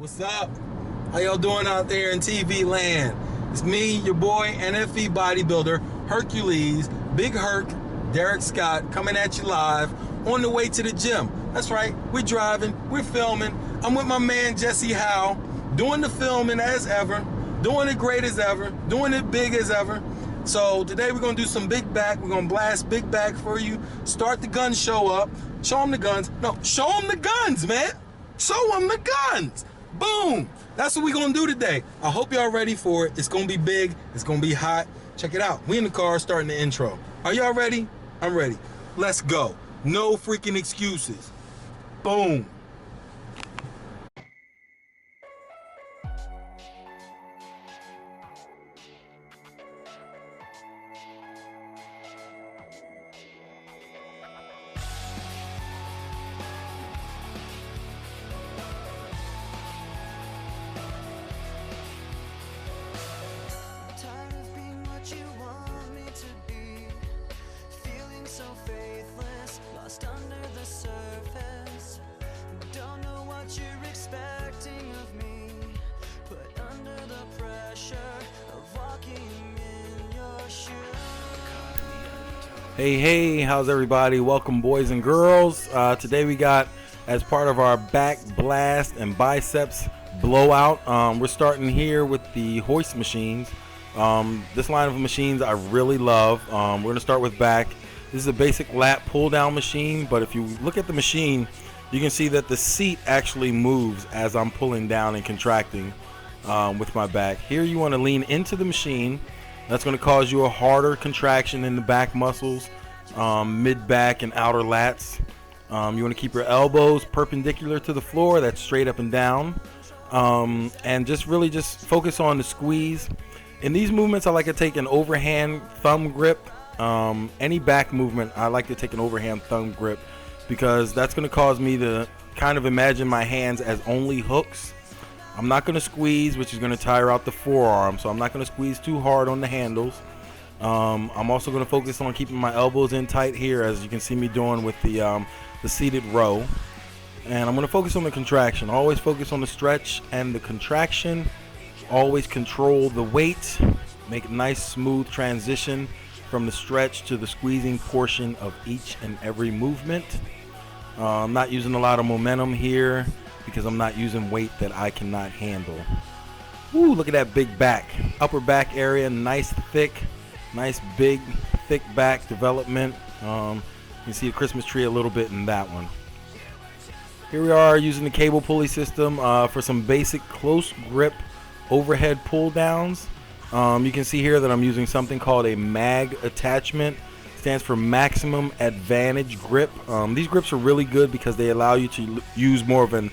What's up? How y'all doing out there in TV land? It's me, your boy, NFE bodybuilder, Hercules, Big Herc, Derek Scott, coming at you live on the way to the gym. That's right, we're driving, we're filming. I'm with my man, Jesse Howe, doing the filming as ever, doing it great as ever, doing it big as ever. So today we're gonna do some big back. We're gonna blast big back for you. Start the gun show up. Show them the guns. No, show them the guns, man. Show them the guns. Boom. That's what we're gonna do today. I hope y'all ready for it. It's gonna be big. It's gonna be hot. Check it out. We in the car starting the intro. Are y'all ready? I'm ready. Let's go. No freaking excuses. Boom. Hey, how's everybody? Welcome, boys and girls. Today we got, as part of our back blast and biceps blowout, we're starting here with the hoist machines. This line of machines I really love. We're going to start with back. This is a basic lat pull down machine, but if you look at the machine, you can see that the seat actually moves as I'm pulling down and contracting with my back. Here you want to lean into the machine. That's going to cause you a harder contraction in the back muscles, mid back and outer lats. You want to keep your elbows perpendicular to the floor. That's straight up and down. And just focus on the squeeze. In these movements, I like to take an overhand thumb grip. Any back movement, I like to take an overhand thumb grip because that's going to cause me to kind of imagine my hands as only hooks. I'm not going to squeeze, which is going to tire out the forearm, so I'm not going to squeeze too hard on the handles. I'm also going to focus on keeping my elbows in tight here, as you can see me doing with the seated row. And I'm going to focus on the contraction. Always focus on the stretch and the contraction. Always control the weight. Make a nice smooth transition from the stretch to the squeezing portion of each and every movement. I'm not using a lot of momentum here, because I'm not using weight that I cannot handle. Ooh, look at that big back. Upper back area, nice thick, nice big, thick back development. You can see the Christmas tree a little bit in that one. Here we are using the cable pulley system for some basic close grip overhead pull downs. You can see here that I'm using something called a MAG attachment. Stands for maximum advantage grip. These grips are really good because they allow you to use more of an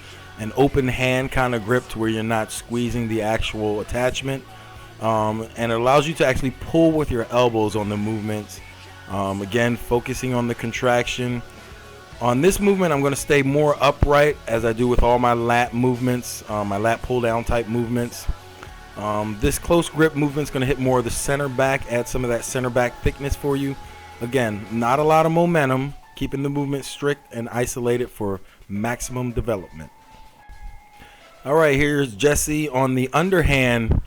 open hand kind of grip to where you're not squeezing the actual attachment, and it allows you to actually pull with your elbows on the movements. Again, focusing on the contraction. On this movement, I'm going to stay more upright, as I do with all my lat movements, my lat pull down type movements. This close grip movement is going to hit more of the center back, add some of that center back thickness for you. Again, not a lot of momentum, keeping the movement strict and isolated for maximum development. All right, here's Jesse on the underhand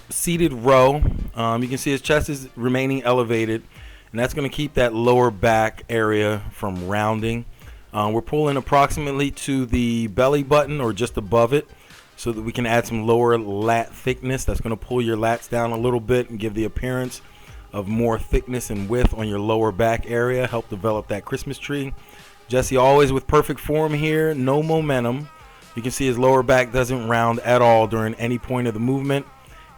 seated row. You can see his chest is remaining elevated, and that's going to keep that lower back area from rounding. We're pulling approximately to the belly button or just above it so that we can add some lower lat thickness. That's going to pull your lats down a little bit and give the appearance of more thickness and width on your lower back area. Help develop that Christmas tree. Jesse always with perfect form here, no momentum. You can see his lower back doesn't round at all during any point of the movement.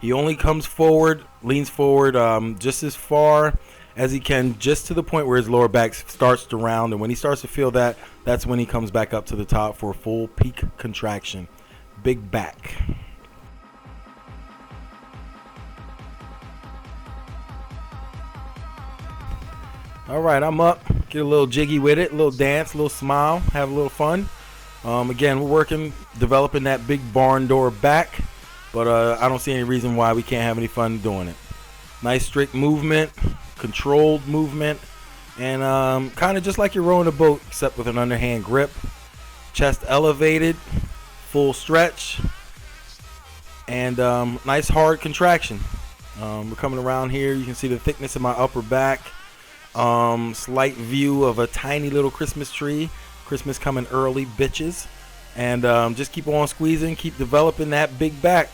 He only comes forward, leans forward just as far as he can, just to the point where his lower back starts to round. And when he starts to feel that, that's when he comes back up to the top for a full peak contraction. Big back. All right, I'm up. Get a little jiggy with it, a little dance, a little smile, have a little fun. Again, we're working, developing that big barn door back, but I don't see any reason why we can't have any fun doing it. Nice strict movement, controlled movement, and kind of just like you're rowing a boat, except with an underhand grip. Chest elevated, full stretch, and nice hard contraction. We're coming around here. You can see the thickness of my upper back. Slight view of a tiny little Christmas tree. Christmas coming early, bitches. And just keep on squeezing, keep developing that big back.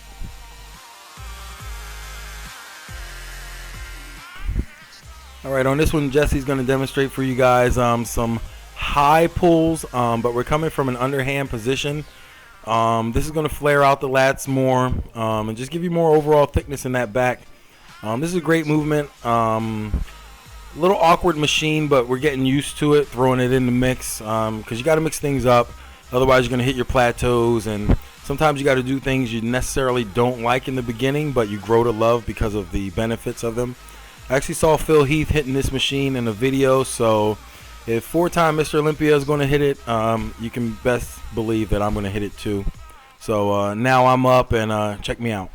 All right, on this one, Jesse's going to demonstrate for you guys some high pulls, but we're coming from an underhand position. This is going to flare out the lats more and just give you more overall thickness in that back. This is a great movement. A little awkward machine, but we're getting used to it, throwing it in the mix because you got to mix things up. Otherwise, you're going to hit your plateaus, and sometimes you got to do things you necessarily don't like in the beginning, but you grow to love because of the benefits of them. I actually saw Phil Heath hitting this machine in a video, so if four-time Mr. Olympia is going to hit it, you can best believe that I'm going to hit it too. So now I'm up, and check me out.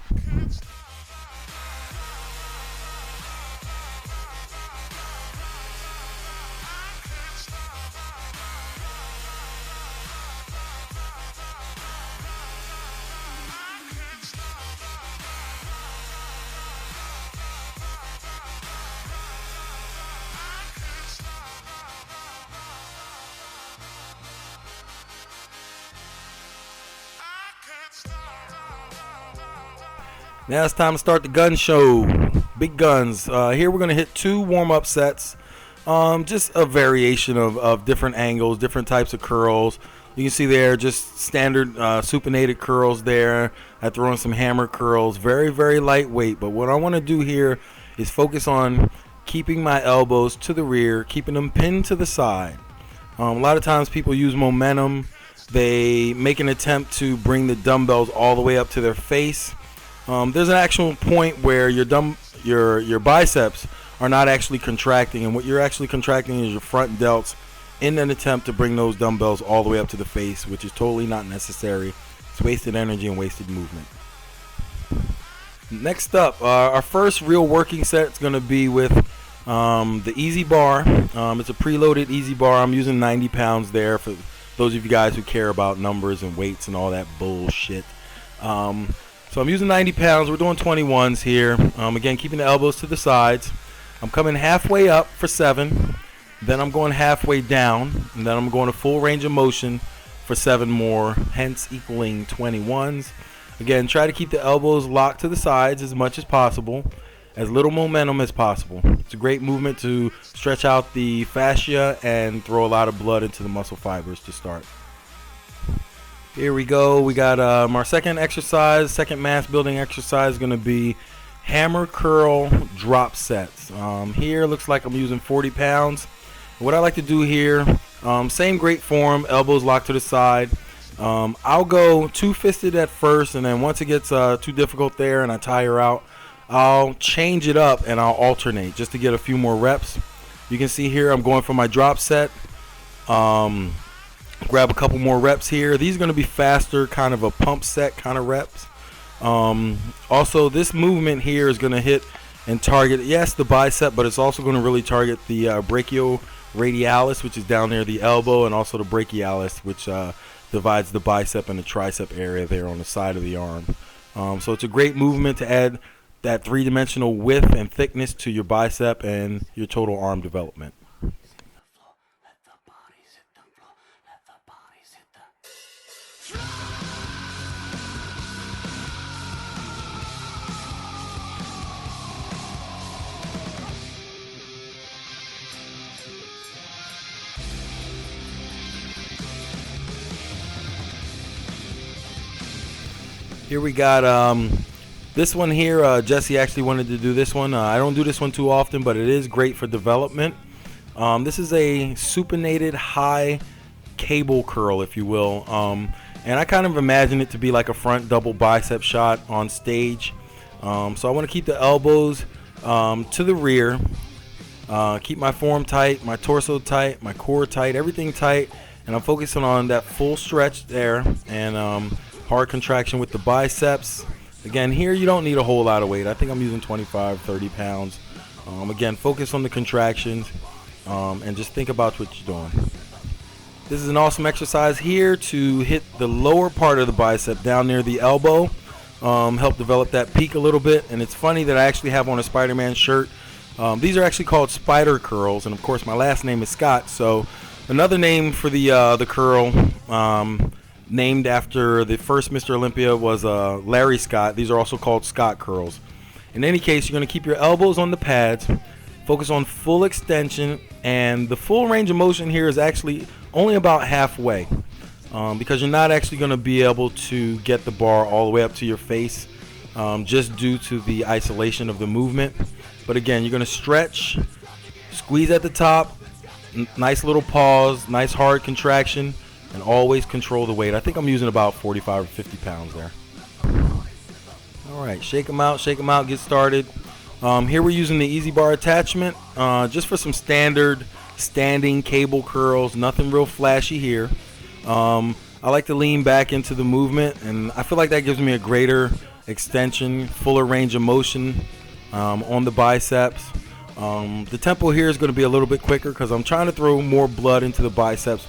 Now it's time to start the gun show. Big guns. Here we're going to hit 2 warm-up sets. Just a variation of different angles, different types of curls. You can see there just standard supinated curls there. I throw in some hammer curls. Very, very lightweight. But what I want to do here is focus on keeping my elbows to the rear, keeping them pinned to the side. A lot of times people use momentum. They make an attempt to bring the dumbbells all the way up to their face. There's an actual point where your biceps are not actually contracting, and what you're actually contracting is your front delts in an attempt to bring those dumbbells all the way up to the face, which is totally not necessary. It's wasted energy and wasted movement. Next up, our first real working set is going to be with the easy bar. It's a preloaded easy bar. I'm using 90 pounds there for those of you guys who care about numbers and weights and all that bullshit. So I'm using 90 pounds. We're doing 21s here. Again, keeping the elbows to the sides. I'm coming halfway up for 7. Then I'm going halfway down. And then I'm going to full range of motion for 7 more, hence equaling 21s. Again, try to keep the elbows locked to the sides as much as possible. As little momentum as possible. It's a great movement to stretch out the fascia and throw a lot of blood into the muscle fibers to start. Here we go. We got our second exercise, second mass building exercise is going to be hammer curl drop sets. Here looks like I'm using 40 pounds. What I like to do here, same great form, elbows locked to the side. I'll go two-fisted at first, and then once it gets too difficult there and I tire out, I'll change it up and I'll alternate just to get a few more reps. You can see here I'm going for my drop set. Grab a couple more reps here. These are going to be faster, kind of a pump set kind of reps. Also, this movement here is going to hit and target, yes, the bicep, but it's also going to really target the brachioradialis, which is down near the elbow, and also the brachialis, which divides the bicep and the tricep area there on the side of the arm. So it's a great movement to add that three-dimensional width and thickness to your bicep and your total arm development. Here we got this one here. Jesse actually wanted to do this one. I don't do this one too often, but it is great for development. This is a supinated high cable curl, if you will. And I kind of imagine it to be like a front double bicep shot on stage. So I want to keep the elbows to the rear. Keep my form tight, my torso tight, my core tight, everything tight. And I'm focusing on that full stretch there and hard contraction with the biceps. Again, here you don't need a whole lot of weight. I think I'm using 25, 30 pounds. Again, focus on the contractions and just think about what you're doing. This is an awesome exercise here to hit the lower part of the bicep down near the elbow. Help develop that peak a little bit. And it's funny that I actually have on a Spider-Man shirt. These are actually called spider curls, and of course my last name is Scott, so another name for the curl, named after the first Mr. Olympia, was Larry Scott. These are also called Scott curls. In any case, you're going to keep your elbows on the pads, focus on full extension, and the full range of motion here is actually only about halfway, because you're not actually going to be able to get the bar all the way up to your face, just due to the isolation of the movement. But again, you're going to stretch, squeeze at the top, nice little pause, nice hard contraction, and always control the weight. I think I'm using about 45 or 50 pounds there. All right, shake them out, get started. Here we're using the Easy Bar attachment, just for some standard standing cable curls, nothing real flashy here. I like to lean back into the movement, and I feel like that gives me a greater extension, fuller range of motion on the biceps. The tempo here is going to be a little bit quicker because I'm trying to throw more blood into the biceps.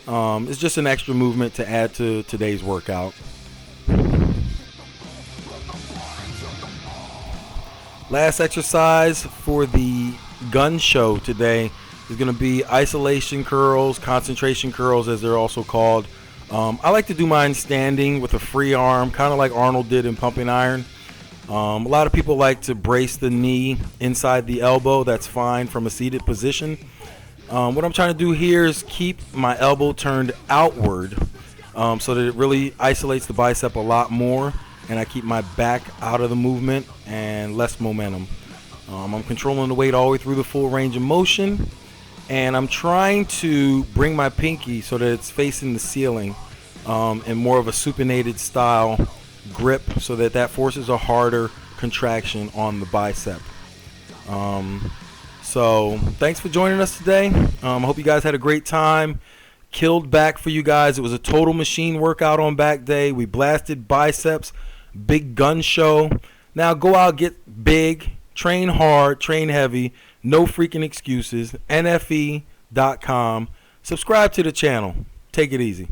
It's just an extra movement to add to today's workout. Last exercise for the gun show today is going to be isolation curls, concentration curls as they're also called. I like to do mine standing with a free arm, kind of like Arnold did in pumping iron. A lot of people like to brace the knee inside the elbow. That's fine from a seated position. What I'm trying to do here is keep my elbow turned outward, so that it really isolates the bicep a lot more, and I keep my back out of the movement and less momentum. I'm controlling the weight all the way through the full range of motion, and I'm trying to bring my pinky so that it's facing the ceiling, in more of a supinated style grip, so that forces a harder contraction on the bicep. So thanks for joining us today. I hope you guys had a great time. Killed back for you guys. It was a total machine workout on back day. We blasted biceps, big gun show. Now go out, get big, train hard, train heavy, no freaking excuses. NFE.com. Subscribe to the channel. Take it easy.